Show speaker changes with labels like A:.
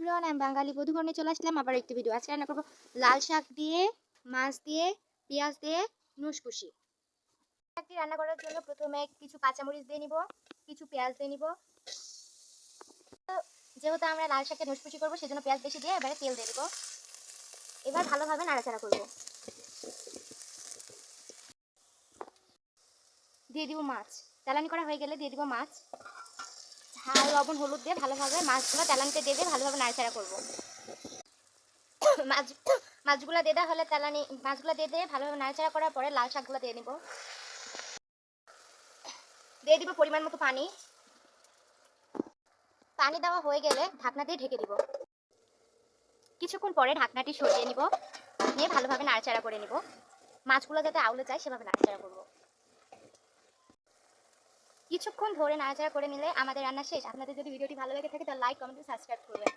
A: Everyone, আমি বাঙালি বধূকর্ণে চলে আসলাম আবার একটি ভিডিও। আজকে রান্না করবো লাল শাক দিয়ে, মাছ দিয়ে, পেঁয়াজ দিয়ে নুসকুশি। শাকটি রান্না করার জন্য প্রথমে কিছু কাঁচামরিচ দিয়ে নিব, কিছু পেঁয়াজ দিয়ে নিব। যেহেতু আমরা লাল শাকে নুসকুশি করবো সেজন্য পেঁয়াজ বেশি দিয়ে এবারে তেল দিয়ে দিব। এবার ভালোভাবে নাড়াচাড়া করব। দিয়ে দিব মাছ। তেলানি করা হয়ে গেলে দিয়ে দিব মাছ। ঝাল, লবণ, হলুদ দিয়ে ভালোভাবে মাছগুলো তেলানিতে দিয়ে ভালোভাবে নাড়াচাড়া করব। মাছগুলো দিয়ে দেওয়া হলে মাছগুলো দিয়ে ভালোভাবে নাড়াচাড়া করার পরে লাল শাকগুলো দিয়ে নিব। দিয়ে দিব পরিমাণ মতো পানি। পানি দেওয়া হয়ে গেলে ঢাকনা দিয়ে ঢেকে দিব। কিছুক্ষণ পরে ঢাকনাটি সরিয়ে নিব, নিয়ে ভালোভাবে নাড়াচাড়া করে নিব। মাছগুলো যাতে আউলে যায় সেভাবে নাড়াচাড়া করব। কিছুক্ষণ ধরে নাড়াচাড়া করে নিলে আমাদের রান্না শেষ। আপনাদের যদি ভিডিওটি ভালো লেগে থাকে তাহলে লাইক, কমেন্ট, সাবস্ক্রাইব করবেন।